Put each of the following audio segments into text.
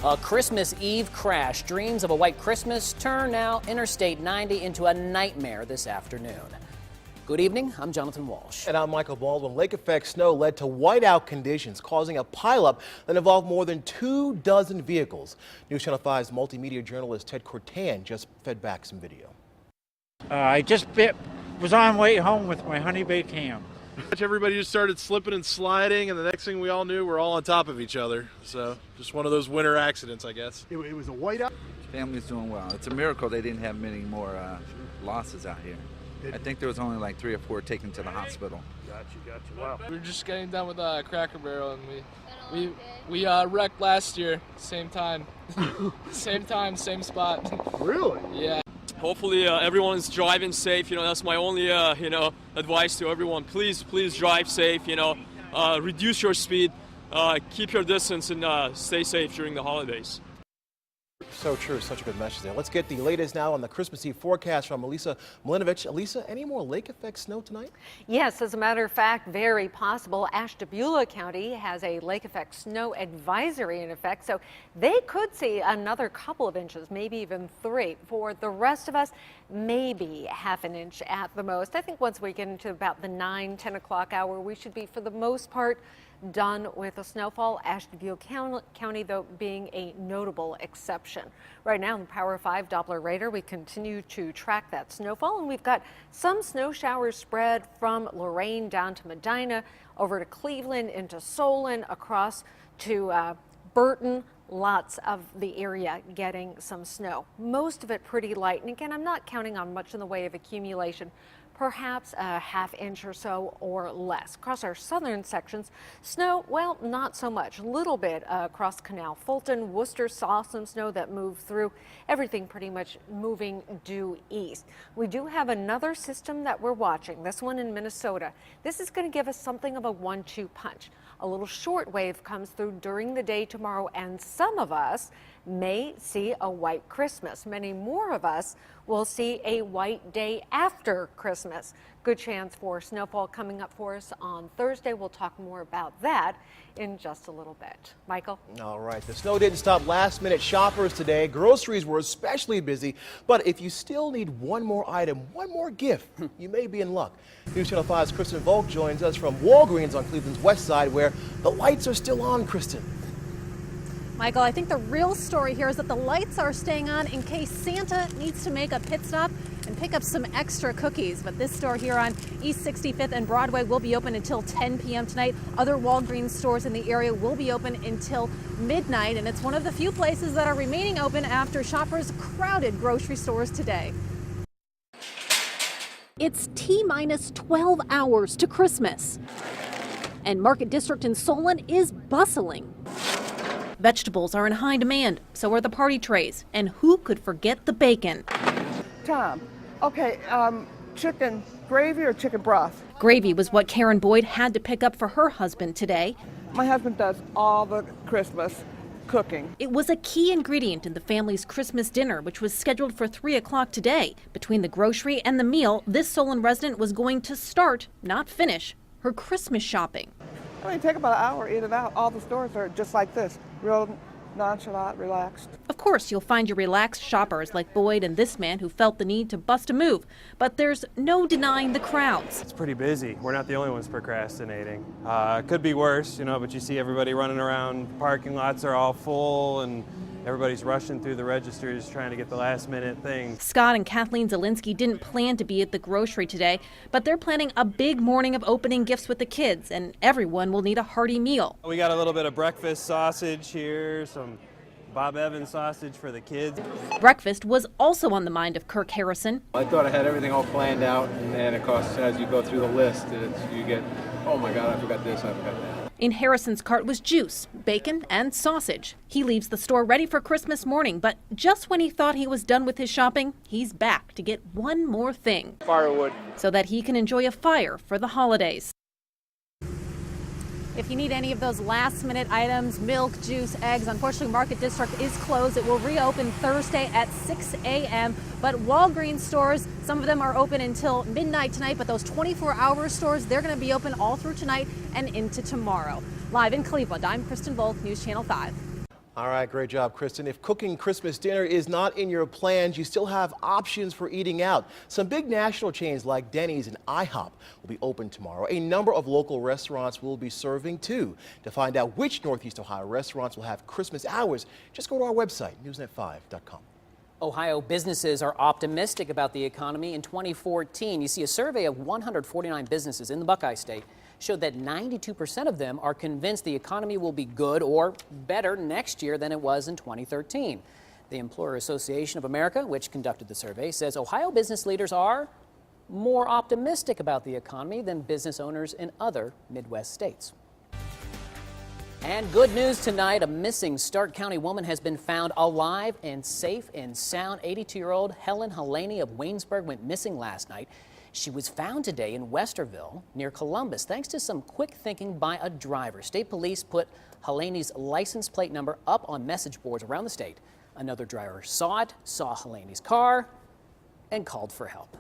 A Christmas Eve crash. Dreams of a white Christmas turn now Interstate 90 into a nightmare this afternoon. Good evening, I'm Jonathan Walsh. And I'm Michael Baldwin. Lake effect snow led to whiteout conditions, causing a pileup that involved more than 24 vehicles. Newschannel 5's multimedia journalist Ted Cortan just fed back some video. I just was on way home with my honey baked ham. Everybody just started slipping and sliding, and the next thing we all knew, we're all on top of each other. So just one of those winter accidents, I guess. It was a whiteout. Family's doing well. It's a miracle they didn't have many more losses out here. I think there was only like 3 or 4 taken to the hospital. Gotcha. Wow. We were just getting done with Cracker Barrel, and we wrecked last year, same time, same spot. Really? Yeah. Hopefully everyone's driving safe. That's my only advice to everyone. Please drive safe. Reduce your speed, keep your distance, and stay safe during the holidays. So true, such a good message there. Let's get the latest now on the Christmas Eve forecast from Elisa Mlinovich. Elisa, any more lake effect snow tonight? Yes, as a matter of fact, very possible. Ashtabula County has a lake effect snow advisory in effect, so they could see another couple of inches, maybe even 3. For the rest of us, maybe half an inch at the most. I think once we get into about the 9-10 o'clock hour, we should be, for the most part, done with the snowfall. Ashtabula County, though, being a notable exception. Right now, in the Power 5 Doppler radar, we continue to track that snowfall, and we've got some snow showers spread from Lorain down to Medina, over to Cleveland, into Solon, across to Burton. Lots of the area getting some snow. Most of it pretty light, and again, I'm not counting on much in the way of accumulation. Perhaps a half inch or so or less. Across our southern sections, snow, well, not so much. A little bit across Canal Fulton. Worcester saw some snow that moved through. Everything pretty much moving due east. We do have another system that we're watching, this one in Minnesota. This is going to give us something of a 1-2 punch. A little short wave comes through during the day tomorrow, and some of us may see a white Christmas. Many more of us will see a white day after Christmas. Good chance for snowfall coming up for us on Thursday. We'll talk more about that in just a little bit. Michael? All right, the snow didn't stop last-minute shoppers today. Groceries were especially busy, but if you still need one more item, one more gift, you may be in luck. Newschannel 5's Kristen Volk joins us from Walgreens on Cleveland's west side, where the lights are still on, Kristen. Michael, I think the real story here is that the lights are staying on in case Santa needs to make a pit stop and pick up some extra cookies. But this store here on East 65th and Broadway will be open until 10 p.m. tonight. Other Walgreens stores in the area will be open until midnight, and it's one of the few places that are remaining open after shoppers crowded grocery stores today. It's T-minus 12 hours to Christmas, and Market District in Solon is bustling. Vegetables are in high demand, so are the party trays, and who could forget the bacon? Tom, okay, chicken gravy or chicken broth? Gravy was what Karen Boyd had to pick up for her husband today. My husband does all the Christmas cooking. It was a key ingredient in the family's Christmas dinner, which was scheduled for 3 o'clock today. Between the grocery and the meal, this Solon resident was going to start, not finish, her Christmas shopping. I mean, take about an hour in and out. All the stores are just like this, real nonchalant, relaxed. Of course, you'll find your relaxed shoppers like Boyd and this man who felt the need to bust a move. But there's no denying the crowds. It's pretty busy. We're not the only ones procrastinating. It could be worse, but you see everybody running around. Parking lots are all full and everybody's rushing through the registers trying to get the last minute thing. Scott and Kathleen Zielinski didn't plan to be at the grocery today, but they're planning a big morning of opening gifts with the kids, and everyone will need a hearty meal. We got a little bit of breakfast sausage here, some Bob Evans sausage for the kids. Breakfast was also on the mind of Kirk Harrison. I thought I had everything all planned out, and of course, as you go through the list, you get, oh my God, I forgot this, I forgot that. In Harrison's cart was juice, bacon, and sausage. He leaves the store ready for Christmas morning, but just when he thought he was done with his shopping, he's back to get one more thing. Firewood. So that he can enjoy a fire for the holidays. If you need any of those last-minute items, milk, juice, eggs, unfortunately Market District is closed. It will reopen Thursday at 6 a.m. But Walgreens stores, some of them are open until midnight tonight, but those 24-hour stores, they're going to be open all through tonight and into tomorrow. Live in Cleveland, I'm Kristen Volk, News Channel 5. All right, great job, Kristen. If cooking Christmas dinner is not in your plans, you still have options for eating out. Some big national chains like Denny's and IHOP will be open tomorrow. A number of local restaurants will be serving too. To find out which Northeast Ohio restaurants will have Christmas hours, just go to our website, newsnet5.com. Ohio businesses are optimistic about the economy in 2014. You see, a survey of 149 businesses in the Buckeye State showed that 92% of them are convinced the economy will be good or better next year than it was in 2013. The Employer Association of America, which conducted the survey, says Ohio business leaders are more optimistic about the economy than business owners in other Midwest states. And good news tonight, a missing Stark County woman has been found alive and safe and sound. 82-year-old Helen Helene of Waynesburg went missing last night. She was found today in Westerville near Columbus thanks to some quick thinking by a driver. State police put Helene's license plate number up on message boards around the state. Another driver saw it, saw Helene's car, and called for help.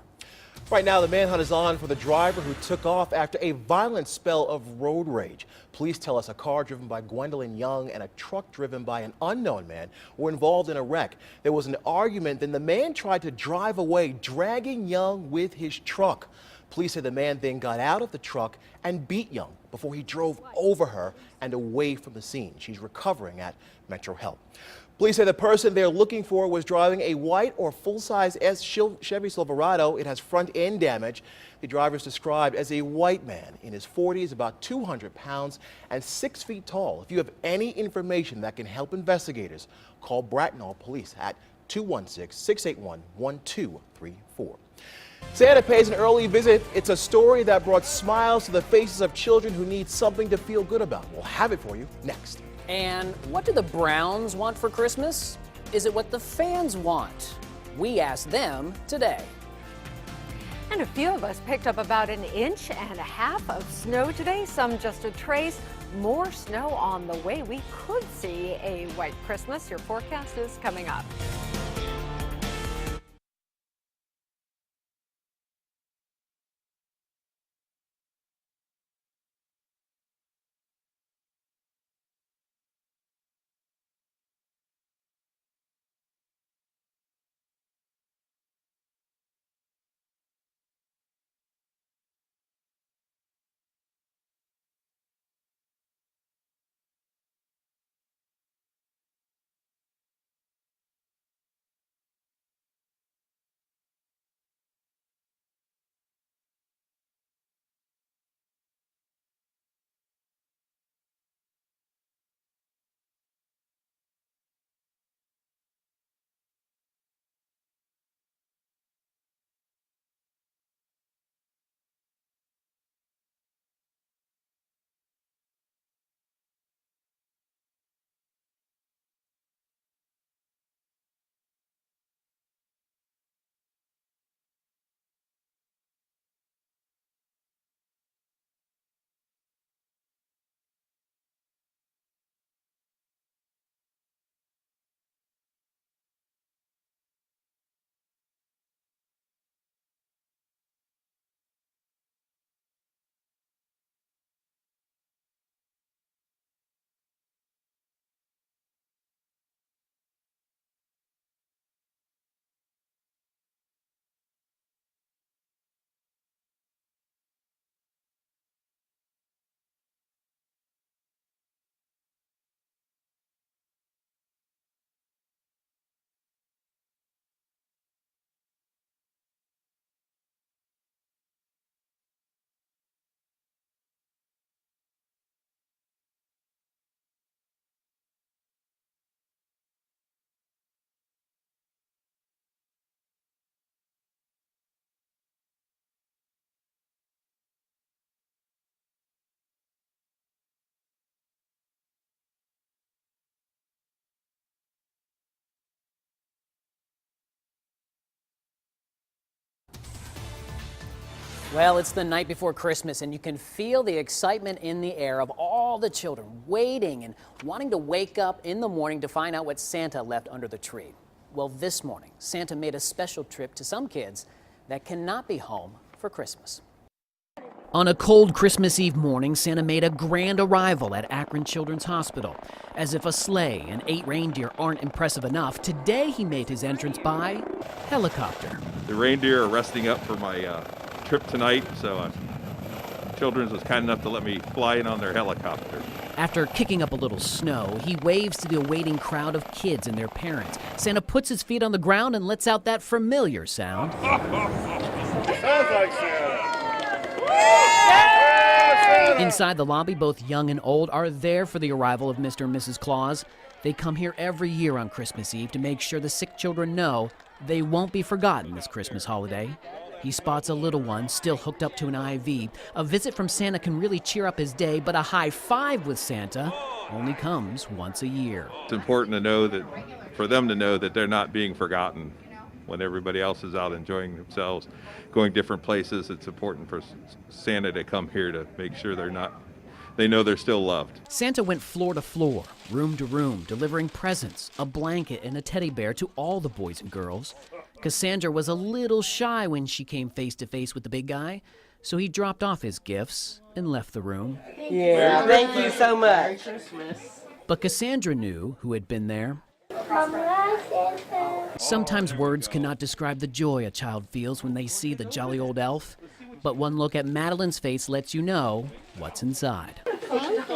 Right now, the manhunt is on for the driver who took off after a violent spell of road rage. Police tell us a car driven by Gwendolyn Young and a truck driven by an unknown man were involved in a wreck. There was an argument, then the man tried to drive away, dragging Young with his truck. Police say the man then got out of the truck and beat Young before he drove over her and away from the scene. She's recovering at Metro Health. Police say the person they're looking for was driving a white or full-size Chevy Silverado. It has front end damage. The driver is described as a white man in his 40s, about 200 pounds and 6 feet tall. If you have any information that can help investigators, call Bracknell Police at 216-681-1234. Santa pays an early visit. It's a story that brought smiles to the faces of children who need something to feel good about. We'll have it for you next. And what do the Browns want for Christmas? Is it what the fans want? We asked them today. And a few of us picked up about 1.5 inches of snow today, some just a trace. More snow on the way. We could see a white Christmas. Your forecast is coming up. Well, it's the night before Christmas, and you can feel the excitement in the air of all the children waiting and wanting to wake up in the morning to find out what Santa left under the tree. Well, this morning, Santa made a special trip to some kids that cannot be home for Christmas. On a cold Christmas Eve morning, Santa made a grand arrival at Akron Children's Hospital. As if a sleigh and 8 reindeer aren't impressive enough, today he made his entrance by helicopter. The reindeer are resting up for my trip tonight, so Children's was kind enough to let me fly in on their helicopter. After kicking up a little snow, he waves to the awaiting crowd of kids and their parents. Santa puts his feet on the ground and lets out that familiar sound. Sounds like Santa. Inside the lobby, both young and old are there for the arrival of Mr. and Mrs. Claus. They come here every year on Christmas Eve to make sure the sick children know they won't be forgotten this Christmas holiday. He spots a little one still hooked up to an IV. A visit from Santa can really cheer up his day, but a high five with Santa only comes once a year. It's important to know that, for them to know that they're not being forgotten. When everybody else is out enjoying themselves, going different places, it's important for Santa to come here to make sure they know they're still loved. Santa went floor to floor, room to room, delivering presents, a blanket and a teddy bear to all the boys and girls. Cassandra was a little shy when she came face to face with the big guy, so he dropped off his gifts and left the room. Yeah, thank you so much. But Cassandra knew who had been there. Sometimes words cannot describe the joy a child feels when they see the jolly old elf, but one look at Madeline's face lets you know what's inside.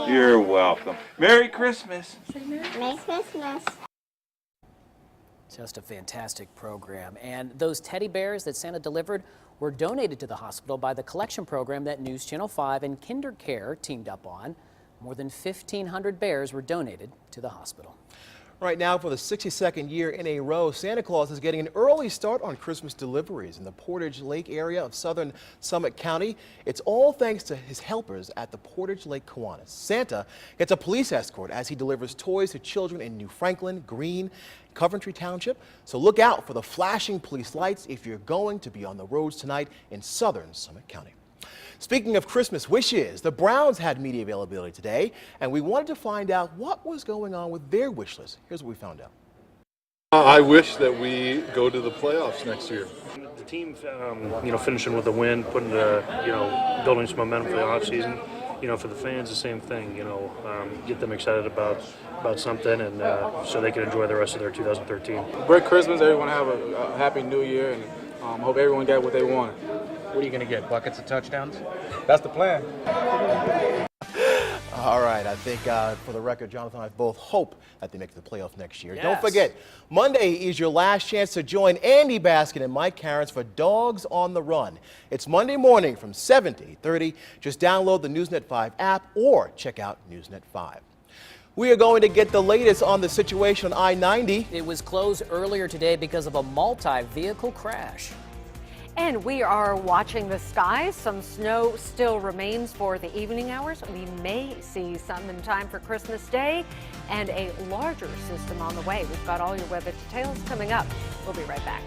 You're welcome. Merry Christmas. Merry Christmas. Just a fantastic program. And those teddy bears that Santa delivered were donated to the hospital by the collection program that News Channel 5 and Kinder Care teamed up on. More than 1,500 bears were donated to the hospital. Right now, for the 62nd year in a row, Santa Claus is getting an early start on Christmas deliveries in the Portage Lake area of southern Summit County. It's all thanks to his helpers at the Portage Lake Kiwanis. Santa gets a police escort as he delivers toys to children in New Franklin, Greene, Coventry Township. So look out for the flashing police lights if you're going to be on the roads tonight in southern Summit County. Speaking of Christmas wishes, the Browns had media availability today, and we wanted to find out what was going on with their wish list. Here's what we found out. I wish that we go to the playoffs next year. The team, finishing with a win, putting building some momentum for the offseason. For the fans, the same thing. Get them excited about something, and so they can enjoy the rest of their 2013. Great Christmas, everyone have a happy New Year, and hope everyone got what they wanted. What are you going to get, buckets of touchdowns? That's the plan. All right, I think for the record, Jonathan and I both hope that they make the playoffs next year. Yes. Don't forget, Monday is your last chance to join Andy Baskin and Mike Cairns for Dogs on the Run. It's Monday morning from 7 to 8:30. Just download the Newsnet 5 app or check out Newsnet 5. We are going to get the latest on the situation on I-90. It was closed earlier today because of a multi-vehicle crash. And we are watching the skies. Some snow still remains for the evening hours. We may see some in time for Christmas Day and a larger system on the way. We've got all your weather details coming up. We'll be right back.